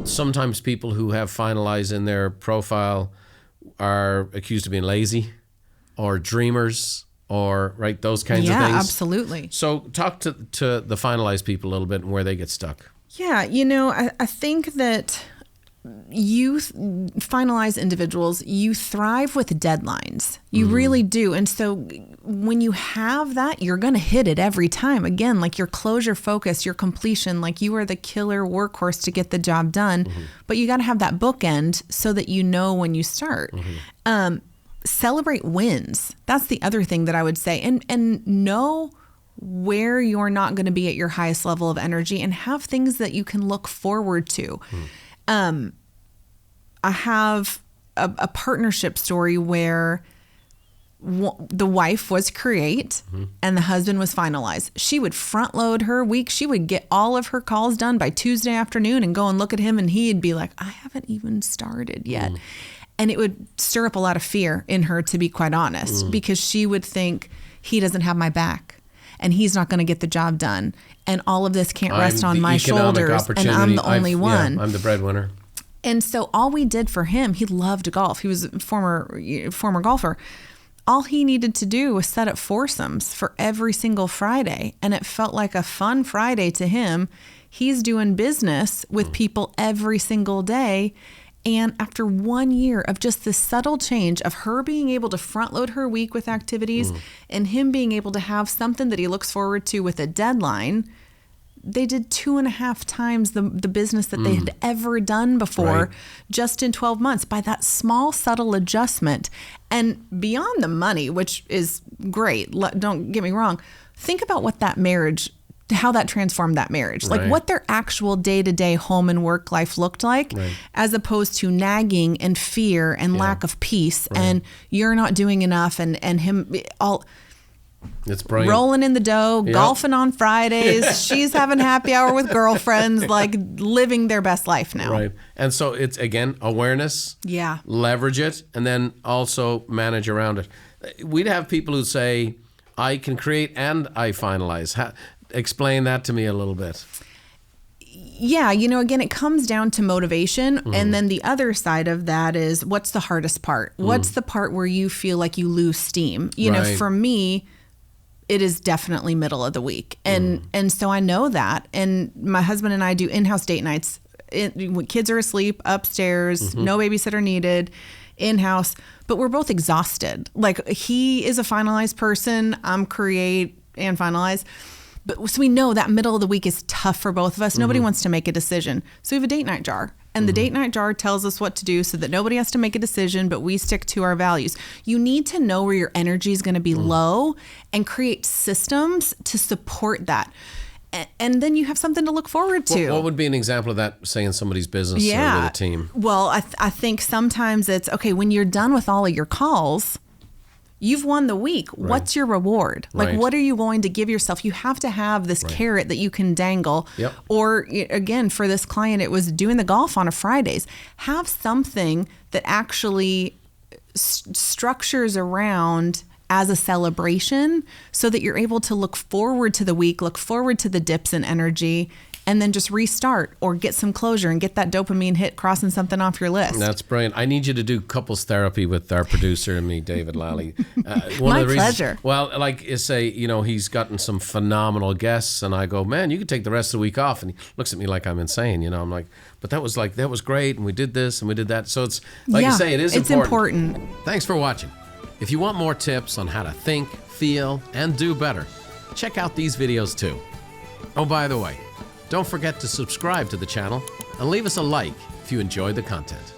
sometimes people who have finalize in their profile are accused of being lazy or dreamers or those kinds of things. Yeah, absolutely. So talk to the finalize people a little bit and where they get stuck. Yeah, I think that you finalize individuals, you thrive with deadlines. You really do. And so when you have that, you're going to hit it every time. Again, like your closure focus, your completion, like you are the killer workhorse to get the job done. But you got to have that bookend so that you know when you start. Celebrate wins. That's the other thing that I would say. And know where you're not going to be at your highest level of energy and have things that you can look forward to. I have a partnership story where the wife was create and the husband was finalize. She would front load her week. She would get all of her calls done by Tuesday afternoon and go and look at him and he'd be like, I haven't even started yet. And it would stir up a lot of fear in her, to be quite honest, because she would think he doesn't have my back and he's not going to get the job done. And all of this can't rest on my shoulders and I'm the only one. Yeah, I'm the breadwinner. And so all we did for him, he loved golf. He was a former golfer. All he needed to do was set up foursomes for every single Friday. And it felt like a fun Friday to him. He's doing business with people every single day. And after 1 year of just this subtle change of her being able to front load her week with activities and him being able to have something that he looks forward to with a deadline, they did 2.5 times the business that they had ever done before just in 12 months by that small, subtle adjustment. And beyond the money, which is great, don't get me wrong, think about what that marriage, how that transformed that marriage, like what their actual day-to-day home and work life looked like, as opposed to nagging and fear and lack of peace and you're not doing enough and him all... It's brilliant. Rolling in the dough, golfing on Fridays. She's having happy hour with girlfriends, like living their best life now. Right. And so it's, again, awareness. Yeah. Leverage it, and then also manage around it. We'd have people who say, I can create and I finalize. Explain that to me a little bit. Yeah, again, it comes down to motivation. And then the other side of that is, what's the hardest part? What's the part where you feel like you lose steam? For me, it is definitely middle of the week. And so I know that. And my husband and I do in-house date nights. When kids are asleep, upstairs, no babysitter needed, in-house. But we're both exhausted. Like, he is a finalized person. I'm create and finalize. But so we know that middle of the week is tough for both of us. Nobody wants to make a decision. So we have a date night jar. And the date night jar tells us what to do so that nobody has to make a decision, but we stick to our values. You need to know where your energy is going to be low and create systems to support that. And then you have something to look forward to. What would be an example of that, say, in somebody's business or with a team? Well, I think sometimes it's, okay, when you're done with all of your calls, you've won the week. What's your reward? Like, what are you going to give yourself? You have to have this carrot that you can dangle. Or again, for this client, it was doing the golf on a Fridays. Have something that actually structures around as a celebration so that you're able to look forward to the week, look forward to the dips in energy, and then just restart or get some closure and get that dopamine hit crossing something off your list. That's brilliant. I need you to do couples therapy with our producer and me, David Lally. My pleasure. Well, like you say, he's gotten some phenomenal guests, and I go, man, you could take the rest of the week off. And he looks at me like I'm insane. I'm like, but that was great, and we did this and we did that. So it's like you say, it is important. Thanks for watching. If you want more tips on how to think, feel, and do better, check out these videos too. Oh, by the way, don't forget to subscribe to the channel and leave us a like if you enjoyed the content.